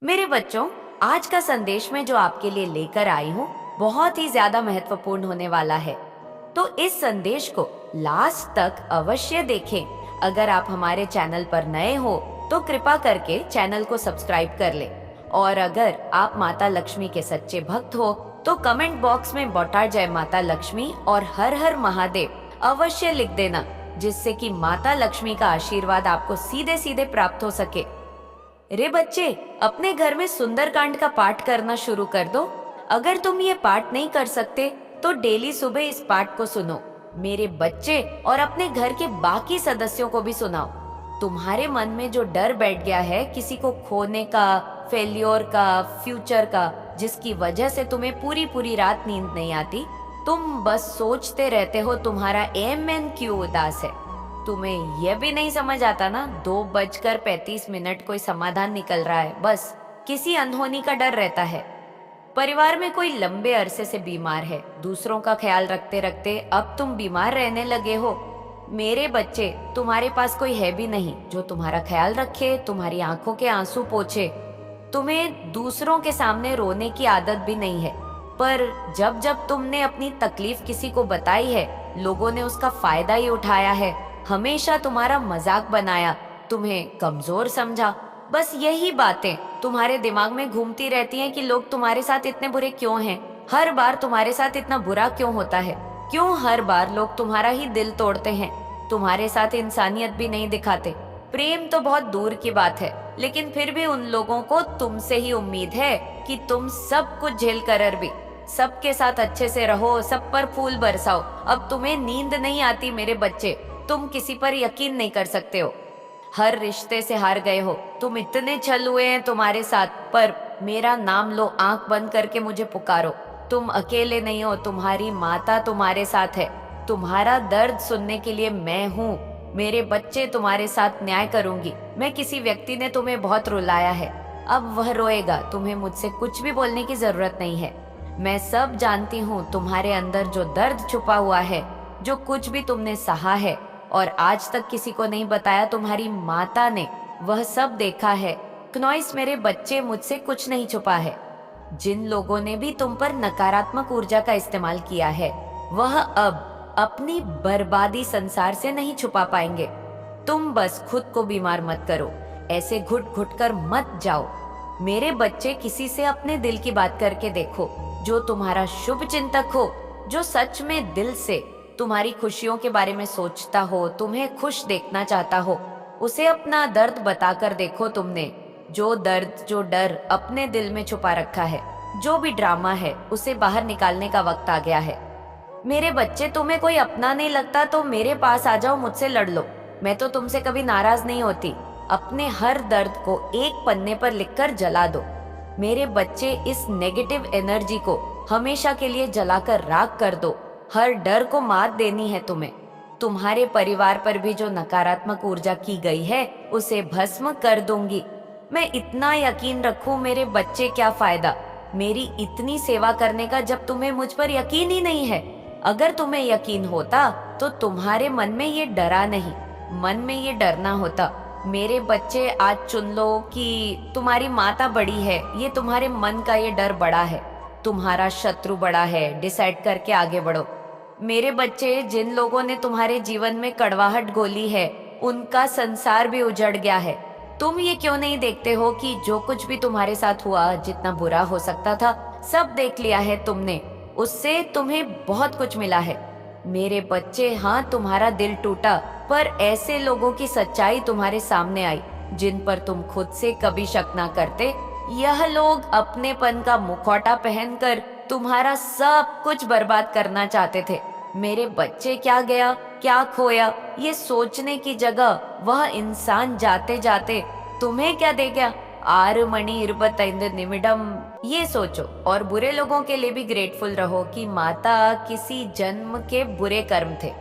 मेरे बच्चों, आज का संदेश मैं जो आपके लिए लेकर आई हूँ बहुत ही ज्यादा महत्वपूर्ण होने वाला है। तो इस संदेश को लास्ट तक अवश्य देखें। अगर आप हमारे चैनल पर नए हो तो कृपा करके चैनल को सब्सक्राइब कर ले। और अगर आप माता लक्ष्मी के सच्चे भक्त हो तो कमेंट बॉक्स में बोटा जय माता लक्ष्मी और हर हर महादेव अवश्य लिख देना, जिससे कि माता लक्ष्मी का आशीर्वाद आपको सीधे सीधे प्राप्त हो सके। रे बच्चे, अपने घर में सुंदरकांड का पाठ करना शुरू कर दो। अगर तुम ये पाठ नहीं कर सकते तो डेली सुबह इस पाठ को सुनो। मेरे बच्चे और अपने घर के बाकी सदस्यों को भी सुनाओ। तुम्हारे मन में जो डर बैठ गया है किसी को खोने का, फेल्योर का, फ्यूचर का, जिसकी वजह से तुम्हें पूरी पूरी रात नींद नहीं आती, तुम बस सोचते रहते हो तुम्हारा एम एन क्यों उदास है। तुम्हें यह भी नहीं समझ आता ना, 2:35 कोई समाधान निकल रहा है, बस किसी अनहोनी का डर रहता है। परिवार में कोई लंबे अरसे से बीमार है, दूसरों का ख्याल रखते रखते अब तुम बीमार रहने लगे हो। मेरे बच्चे, तुम्हारे पास कोई है भी नहीं जो तुम्हारा ख्याल रखे, तुम्हारी आंखों के आंसू पोंछे। तुम्हें दूसरों के सामने रोने की आदत भी नहीं है, पर जब जब तुमने अपनी तकलीफ किसी को बताई है, लोगों ने उसका फायदा ही उठाया है, हमेशा तुम्हारा मजाक बनाया, तुम्हें कमजोर समझा। बस यही बातें तुम्हारे दिमाग में घूमती रहती हैं कि लोग तुम्हारे साथ इतने बुरे क्यों हैं, हर बार तुम्हारे साथ इतना बुरा क्यों होता है, क्यों हर बार लोग तुम्हारा ही दिल तोड़ते हैं, तुम्हारे साथ इंसानियत भी नहीं दिखाते। प्रेम तो बहुत दूर की बात है, लेकिन फिर भी उन लोगों को तुमसे ही उम्मीद है कि तुम सब कुछ झेल कर भी सबके साथ अच्छे से रहो, सब पर फूल बरसाओ। अब तुम्हें नींद नहीं आती मेरे बच्चे, तुम किसी पर यकीन नहीं कर सकते हो, हर रिश्ते से हार गए हो, तुम इतने छल हुए हैं तुम्हारे साथ। पर मेरा नाम लो, आंख बंद करके मुझे पुकारो। तुम अकेले नहीं हो, तुम्हारी माता तुम्हारे साथ है, तुम्हारा दर्द सुनने के लिए मैं हूँ। मेरे बच्चे, तुम्हारे साथ न्याय करूंगी। मैं किसी व्यक्ति ने तुम्हें बहुत रुलाया है, अब वह रोएगा, तुम्हें मुझसे कुछ भी बोलने की जरूरत नहीं है। मैं सब जानती हूँ, तुम्हारे अंदर जो दर्द छुपा हुआ है, जो कुछ भी तुमने सहा है और आज तक किसी को नहीं बताया, तुम्हारी माता ने वह सब देखा है। क्नॉइस मेरे बच्चे, मुझसे कुछ नहीं छुपा है। जिन लोगों ने भी तुम पर नकारात्मक ऊर्जा का इस्तेमाल किया है, वह अब अपनी बर्बादी संसार से नहीं छुपा पाएंगे। तुम बस खुद को बीमार मत करो, ऐसे घुट घुट कर मत जाओ। मेरे बच्चे, किसी से अपने दिल की बात करके देखो, जो तुम्हारा शुभ चिंतक हो, जो सच में दिल से तुम्हारी खुशियों के बारे में सोचता हो, तुम्हें खुश देखना चाहता हो, उसे अपना दर्द बताकर देखो। तुमने जो दर्द, जो डर अपने दिल में छुपा रखा है, जो भी ड्रामा है, उसे बाहर निकालने का वक्त आ गया है। मेरे बच्चे, तुम्हें कोई अपना नहीं लगता तो मेरे पास आ जाओ, मुझसे लड़ लो, मैं तो तुमसे कभी नाराज नहीं होती। अपने हर दर्द को एक पन्ने पर लिखकर जला दो। मेरे बच्चे, इस नेगेटिव एनर्जी को हमेशा के लिए जलाकर राख कर दो। हर डर को मात देनी है तुम्हें। तुम्हारे परिवार पर भी जो नकारात्मक ऊर्जा की गई है, उसे भस्म कर दूंगी। मैं इतना यकीन रखूं मेरे बच्चे, क्या फायदा मेरी इतनी सेवा करने का जब तुम्हें मुझ पर यकीन ही नहीं है। अगर तुम्हें यकीन होता तो तुम्हारे मन में ये डरा नहीं, मन में ये डरना होता। मेरे बच्चे, आज चुन लो कि तुम्हारी माता बड़ी है, ये तुम्हारे मन का ये डर बड़ा है, तुम्हारा शत्रु बड़ा है। डिसाइड करके आगे बढ़ो। मेरे बच्चे, जिन लोगों ने तुम्हारे जीवन में कड़वाहट घोली है, उनका संसार भी उजड़ गया है। तुम ये क्यों नहीं देखते हो कि जो कुछ भी तुम्हारे साथ हुआ, जितना बुरा हो सकता था, सब देख लिया है तुमने, उससे तुम्हें बहुत कुछ मिला है। मेरे बच्चे, हाँ, तुम्हारा दिल टूटा, पर ऐसे लोगों की सच्चाई तुम्हारे सामने आई जिन पर तुम खुद से कभी शक ना करते। यह लोग अपनेपन का मुखौटा पहनकर तुम्हारा सब कुछ बर्बाद करना चाहते थे। मेरे बच्चे, क्या गया, क्या खोया, ये सोचने की जगह वह इंसान जाते जाते तुम्हें क्या दे गया। 6 मणि 25 निमिडम, ये सोचो। और बुरे लोगों के लिए भी ग्रेटफुल रहो कि माता किसी जन्म के बुरे कर्म थे।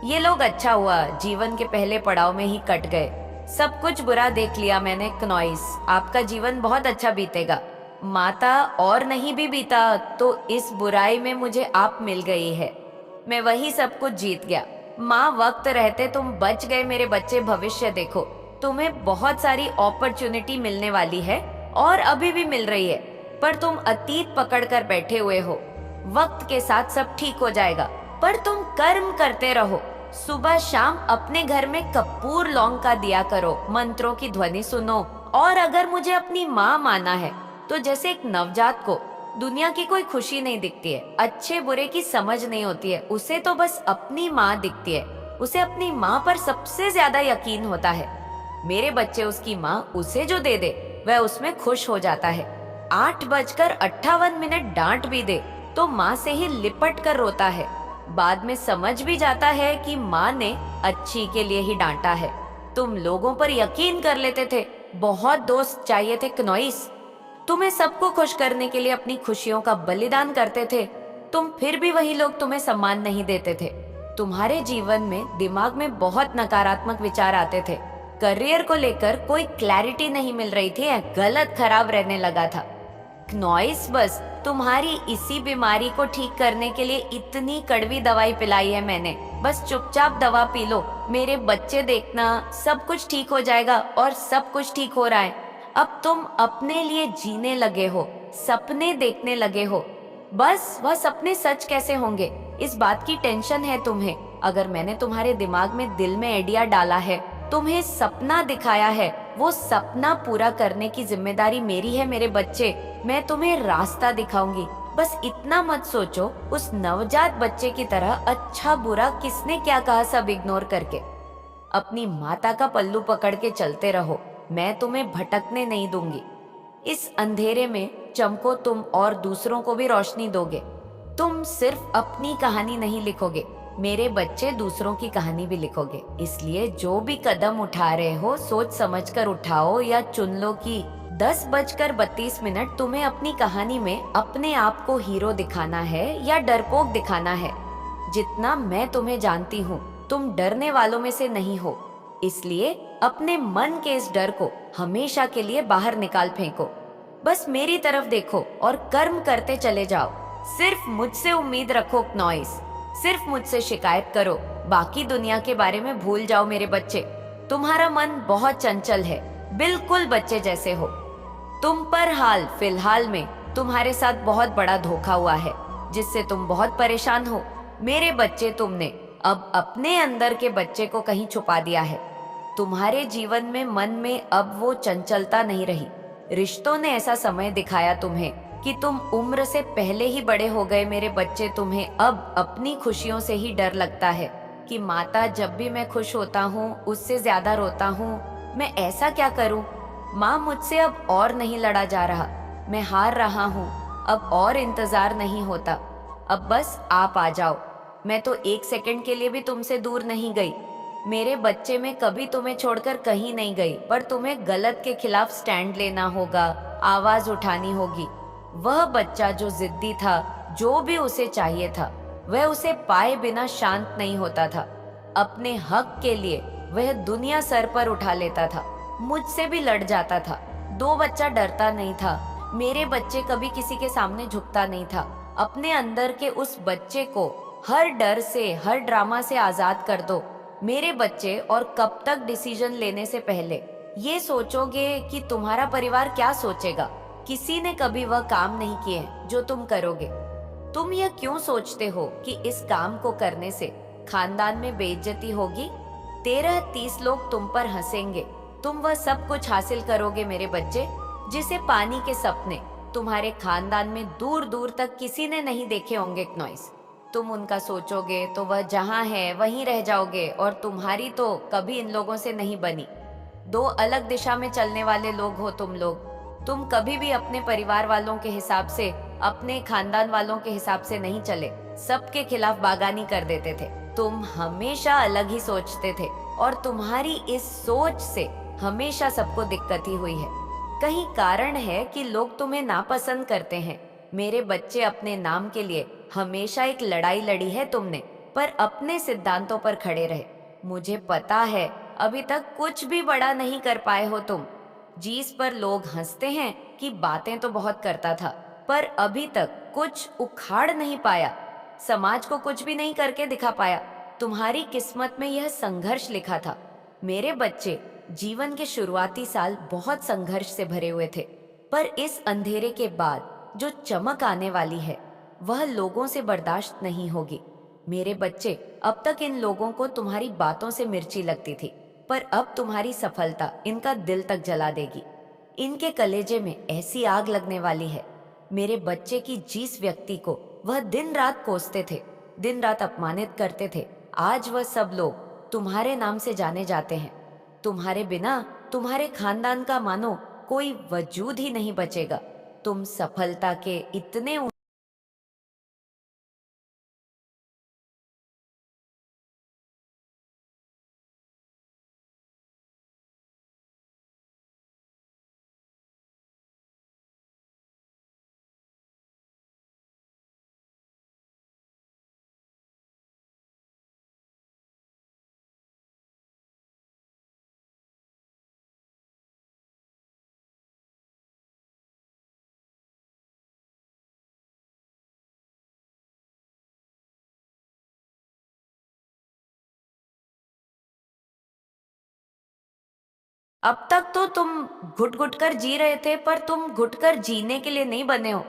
ये लोग अच्छा हुआ जीवन के पहले पड़ाव में ही कट गए। सब कुछ बुरा देख लिया मैंने। क्नॉइस, आपका जीवन बहुत अच्छा बीतेगा। माता और नहीं भी बीता तो इस बुराई में मुझे आप मिल गई है, मैं वही सब कुछ जीत गया। माँ, वक्त रहते तुम बच गए मेरे बच्चे। भविष्य देखो, तुम्हें बहुत सारी अपॉर्चुनिटी मिलने वाली है और अभी भी मिल रही है, पर तुम अतीत पकड़कर बैठे हुए हो। वक्त के साथ सब ठीक हो जाएगा, पर तुम कर्म करते रहो। सुबह शाम अपने घर में कपूर लौंग का दिया करो, मंत्रों की ध्वनि सुनो। और अगर मुझे अपनी माँ माना है, तो जैसे एक नवजात को दुनिया की कोई खुशी नहीं दिखती है, अच्छे बुरे की समझ नहीं होती है, उसे तो बस अपनी माँ दिखती है। उसे अपनी माँ पर सबसे ज्यादा यकीन होता है। मेरे बच्चे उसकी माँ उसे जो दे दे वह उसमें खुश हो जाता है। 8:58 डांट भी दे तो माँ से ही लिपट कर रोता है। बाद में समझ भी जाता है कि माँ ने अच्छी के लिए ही डांटा है। तुम लोगों पर यकीन कर लेते थे, बहुत दोस्त चाहिए थे क्नोइस। तुम्हें सबको खुश करने के लिए अपनी खुशियों का बलिदान करते थे। तुम फिर भी वही लोग तुम्हें सम्मान नहीं देते थे। तुम्हारे जीवन में दिमाग में बहुत नकारात्मक विचार आते थे। करियर को लेकर कोई क्लैरिटी नहीं मिल रही थी, गलत खराब रहने लगा था। क्नोइस बस तुम्हारी इसी बीमारी को ठीक करने के लिए इतनी कड़वी दवाई पिलाई है मैंने। बस चुपचाप दवा पी लो मेरे बच्चे, देखना सब कुछ ठीक हो जाएगा। और सब कुछ ठीक हो रहा है। अब तुम अपने लिए जीने लगे हो, सपने देखने लगे हो। बस वह सपने सच कैसे होंगे, इस बात की टेंशन है तुम्हें। अगर मैंने तुम्हारे दिमाग में दिल में आइडिया डाला है, तुम्हें सपना दिखाया है, वो सपना पूरा करने की जिम्मेदारी मेरी है मेरे बच्चे। मैं तुम्हें रास्ता दिखाऊंगी। बस इतना मत सोचो उस नवजात बच्चे की तरह अच्छा बुरा किसने क्या कहा सब इग्नोर करके। अपनी माता का पल्लू पकड़ के चलते रहो, मैं तुम्हें भटकने नहीं दूंगी। इस अंधेरे में चमको तुम और दूसरों को भी रोशनी दोगे। तुम सिर्फ अपनी कहानी नहीं लिखोगे, मेरे बच्चे दूसरों की कहानी भी लिखोगे। इसलिए जो भी कदम उठा रहे हो सोच समझ कर उठाओ, या चुन लो कि 10:32 तुम्हें अपनी कहानी में अपने आप को हीरो दिखाना है या डरपोक दिखाना है। जितना मैं तुम्हें जानती हूँ, तुम डरने वालों में से नहीं हो। इसलिए अपने मन के इस डर को हमेशा के लिए बाहर निकाल फेंको। बस मेरी तरफ देखो और कर्म करते चले जाओ। सिर्फ मुझसे उम्मीद रखो क्नोइस, सिर्फ मुझसे शिकायत करो। बाकी दुनिया के बारे में भूल जाओ मेरे बच्चे। तुम्हारा मन बहुत चंचल है, बिल्कुल बच्चे जैसे हो। तुम पर हाल फिलहाल में तुम्हारे साथ बहुत बड़ा धोखा हुआ है, जिससे तुम बहुत परेशान हो। मेरे बच्चे, तुमने अब अपने अंदर के बच्चे को कहीं छुपा दिया है। तुम्हारे जीवन में मन में अब वो चंचलता नहीं रही। रिश्तों ने ऐसा समय दिखाया तुम्हें कि तुम उम्र से पहले ही बड़े हो गए मेरे बच्चे। तुम्हें अब अपनी खुशियों से ही डर लगता है कि माता, जब भी मैं खुश होता हूँ उससे ज्यादा रोता हूँ। मैं ऐसा क्या करूँ? माँ, मुझसे अब और नहीं लड़ा जा रहा, मैं हार रहा हूँ। अब और इंतजार नहीं होता, अब बस आप आ जाओ। मैं तो 1 सेकंड के लिए भी तुमसे दूर नहीं गई मेरे बच्चे। मैं कभी तुम्हें छोड़कर कहीं नहीं गई, पर तुम्हें गलत के खिलाफ स्टैंड लेना होगा, आवाज उठानी होगी। वह बच्चा जो जिद्दी था, जो भी उसे चाहिए था, वह उसे पाए बिना शांत नहीं होता था। अपने हक के लिए वह दुनिया सर पर उठा लेता था, मुझसे भी लड़ जाता था। 2 बच्चा डरता नहीं था, मेरे बच्चे कभी किसी के सामने झुकता नहीं था। अपने अंदर के उस बच्चे को हर डर से, हर ड्रामा से आजाद कर दो मेरे बच्चे। और कब तक डिसीजन लेने से पहले ये सोचोगे कि तुम्हारा परिवार क्या सोचेगा? किसी ने कभी वह काम नहीं किए जो तुम करोगे। तुम यह क्यों सोचते हो कि इस काम को करने से खानदान में बेइज्जती होगी? 13-30 लोग तुम पर हंसेंगे। तुम वह सब कुछ हासिल करोगे मेरे बच्चे, जिसे पानी के सपने तुम्हारे खानदान में दूर दूर तक किसी ने नहीं देखे होंगे क्नोइस। तुम उनका सोचोगे तो वह जहाँ है वहीं रह जाओगे, और तुम्हारी तो कभी इन लोगों से नहीं बनी। 2 अलग दिशा में चलने वाले लोग हो तुम लोग। तुम कभी भी अपने परिवार वालों के हिसाब से, अपने खानदान वालों के हिसाब से नहीं चले, सबके खिलाफ बागानी कर देते थे। तुम हमेशा अलग ही सोचते थे, और तुम्हारी इस सोच से हमेशा सबको दिक्कत ही हुई है। कहीं कारण है कि लोग तुम्हें नापसंद करते हैं मेरे बच्चे। अपने नाम के लिए हमेशा एक लड़ाई लड़ी है तुमने, पर अपने सिद्धांतों पर खड़े रहे। मुझे पता है अभी तक कुछ भी बड़ा नहीं कर पाए हो तुम। जिस पर लोग हंसते हैं कि बातें तो बहुत करता था, पर अभी तक कुछ उखाड़ नहीं पाया, समाज को कुछ भी नहीं करके दिखा पाया। तुम्हारी किस्मत में यह संघर्ष लिखा था मेरे बच्चे। जीवन के शुरुआती साल बहुत संघर्ष से भरे हुए थे, पर इस अंधेरे के बाद जो चमक आने वाली है वह लोगों से बर्दाश्त नहीं होगी। मेरे बच्चे, अब तक इन लोगों को तुम्हारी बातों से मिर्ची लगती थी, पर अब तुम्हारी सफलता इनका दिल तक जला देगी। इनके कलेजे में ऐसी आग लगने वाली है। मेरे बच्चे की जिस व्यक्ति को वह दिन रात कोसते थे, दिन रात अपमानित करते थे, आज वह सब लोग तुम्हारे नाम से जाने जाते हैं। तुम्हारे बिना तुम्हारे खानदान का मानो कोई वजूद ही नहीं बचेगा। तुम सफलता के इतने अब तक तो तुम घुट घुट कर जी रहे थे, पर तुम घुट कर जीने के लिए नहीं बने हो।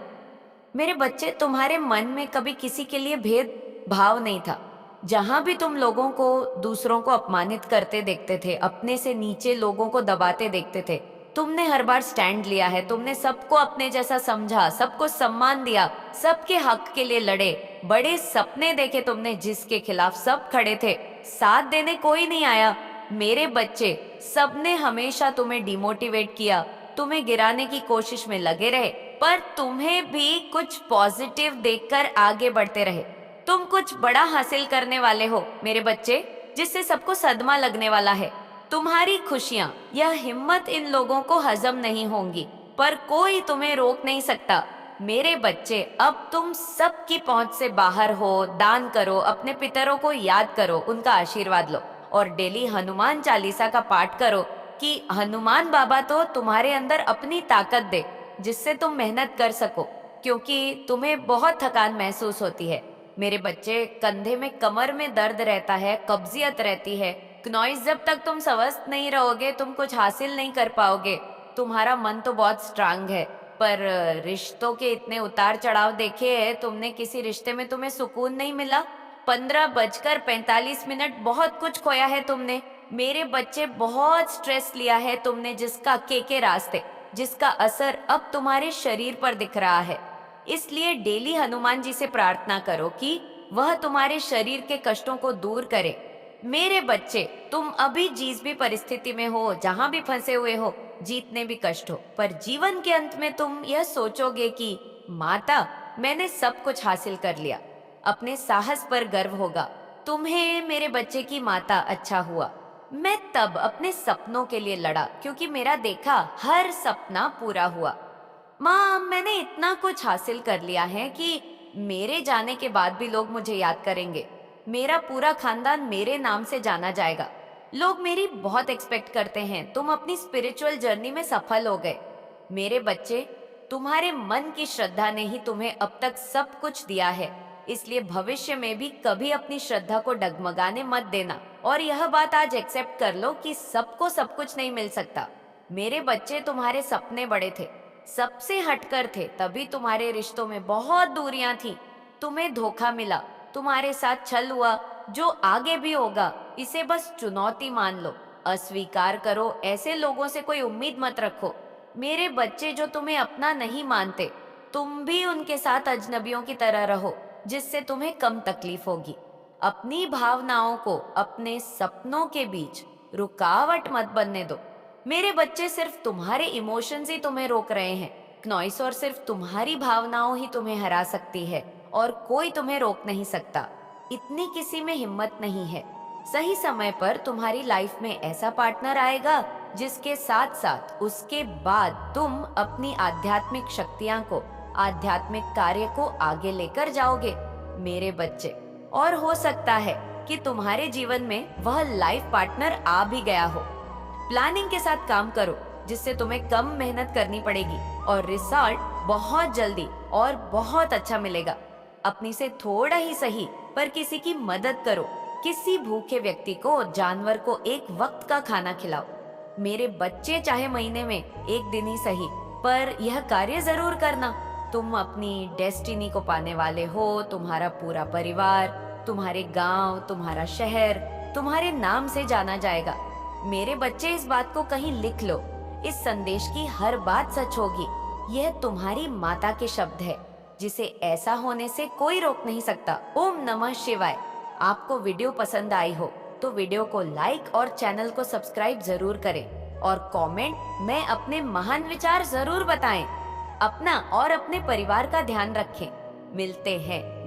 मेरे बच्चे, तुम्हारे मन में कभी किसी के लिए भेद भाव नहीं था। जहां भी तुम लोगों को, दूसरों को अपमानित करते देखते थे, अपने से नीचे लोगों को दबाते देखते थे, तुमने हर बार स्टैंड लिया है। तुमने सबको अपने जैसा समझा, सबको सम्मान दिया, सबके हक के लिए लड़े, बड़े सपने देखे तुमने, जिसके खिलाफ सब खड़े थे, साथ देने कोई नहीं आया। मेरे बच्चे, सबने हमेशा तुम्हें डिमोटिवेट किया, तुम्हें गिराने की कोशिश में लगे रहे, पर तुम्हें भी कुछ पॉजिटिव देखकर आगे बढ़ते रहे। तुम कुछ बड़ा हासिल करने वाले हो मेरे बच्चे, जिससे सबको सदमा लगने वाला है। तुम्हारी खुशियां, यह हिम्मत इन लोगों को हजम नहीं होंगी, पर कोई तुम्हें रोक नहीं सकता। मेरे बच्चे, अब तुम सबकी पहुंच से बाहर हो। दान करो, अपने पितरों को याद करो, उनका आशीर्वाद लो, और डेली हनुमान चालीसा का पाठ करो कि हनुमान बाबा तो तुम्हारे अंदर अपनी ताकत दे, जिससे तुम मेहनत कर सको, क्योंकि तुम्हें बहुत थकान महसूस होती है। मेरे बच्चे, कंधे में, कमर में दर्द रहता है, कब्जियत रहती है, क्नॉइस, जब तक तुम स्वस्थ नहीं रहोगे तुम कुछ हासिल नहीं कर पाओगे। तुम्हारा मन तो बहुत स्ट्रांग है, पर रिश्तों के इतने उतार चढ़ाव देखे हैं तुमने। किसी रिश्ते में तुम्हें सुकून नहीं मिला। 15:45 बहुत कुछ खोया है तुमने। मेरे बच्चे, बहुत स्ट्रेस लिया है तुमने, जिसका के रास्ते, जिसका असर अब तुम्हारे शरीर पर दिख रहा है। इसलिए डेली हनुमान जी से प्रार्थना करो कि वह तुम्हारे शरीर के कष्टों को दूर करे। मेरे बच्चे, तुम अभी जिस भी परिस्थिति में हो, जहां भी फंसे हुए हो, जीतने भी कष्ट हो, पर जीवन के अंत में तुम यह सोचोगे कि माता, मैंने सब कुछ हासिल कर लिया। अपने साहस पर गर्व होगा तुम्हें। मेरे बच्चे की माता, अच्छा हुआ मैं तब अपने सपनों के लिए लड़ा, क्योंकि मेरा देखा हर सपना पूरा हुआ। माँ, मैंने इतना कुछ हासिल कर लिया है कि मेरे जाने के बाद भी लोग मुझे याद करेंगे। मेरा पूरा खानदान मेरे नाम से जाना जाएगा। लोग मेरी बहुत एक्सपेक्ट करते हैं। तुम अपनी स्पिरिचुअल जर्नी में सफल हो गए। मेरे बच्चे, तुम्हारे मन की श्रद्धा ने ही तुम्हें अब तक सब कुछ दिया है, इसलिए भविष्य में भी कभी अपनी श्रद्धा को डगमगाने मत देना। और यह बात आज एक्सेप्ट कर लो कि सबको सब कुछ नहीं मिल सकता। मेरे बच्चे, तुम्हारे सपने बड़े थे, सबसे हटकर थे, तभी तुम्हारे रिश्तों में बहुत दूरियां थी। तुम्हें धोखा मिला, तुम्हारे साथ छल हुआ, जो आगे भी होगा इसे बस चुनौती मान लो, अस्वीकार करो। ऐसे लोगों से कोई उम्मीद मत रखो। मेरे बच्चे, जो तुम्हें अपना नहीं मानते, तुम भी उनके साथ अजनबियों की तरह रहो, जिससे तुम्हें कम तकलीफ होगी। अपनी भावनाओं को अपने सपनों के बीच रुकावट मत बनने दो। मेरे बच्चे, सिर्फ तुम्हारे इमोशंस ही तुम्हें रोक रहे हैं, नॉइस, और सिर्फ तुम्हारी भावनाओं ही तुम्हें हरा सकती है, और कोई तुम्हें रोक नहीं सकता। इतनी किसी में हिम्मत नहीं है। सही समय पर तुम्हारी लाइफ में ऐसा पार्टनर आएगा, जिसके साथ साथ उसके बाद तुम अपनी आध्यात्मिक शक्तियां को, आध्यात्मिक कार्य को आगे लेकर जाओगे मेरे बच्चे। और हो सकता है कि तुम्हारे जीवन में वह लाइफ पार्टनर आ भी गया हो। प्लानिंग के साथ काम करो, जिससे तुम्हें कम मेहनत करनी पड़ेगी और रिजल्ट बहुत जल्दी और बहुत अच्छा मिलेगा। अपनी से थोड़ा ही सही, पर किसी की मदद करो। किसी भूखे व्यक्ति को, जानवर को एक वक्त का खाना खिलाओ। मेरे बच्चे, चाहे महीने में एक दिन ही सही, पर यह कार्य जरूर करना। तुम अपनी डेस्टिनी को पाने वाले हो। तुम्हारा पूरा परिवार, तुम्हारे गांव, तुम्हारा शहर तुम्हारे नाम से जाना जाएगा। मेरे बच्चे, इस बात को कहीं लिख लो। इस संदेश की हर बात सच होगी। यह तुम्हारी माता के शब्द है, जिसे ऐसा होने से कोई रोक नहीं सकता। ओम नमः शिवाय। आपको वीडियो पसंद आई हो तो वीडियो को लाइक और चैनल को सब्सक्राइब जरूर करें और कमेंट में अपने महान विचार जरूर बताएं। अपना और अपने परिवार का ध्यान रखें। मिलते हैं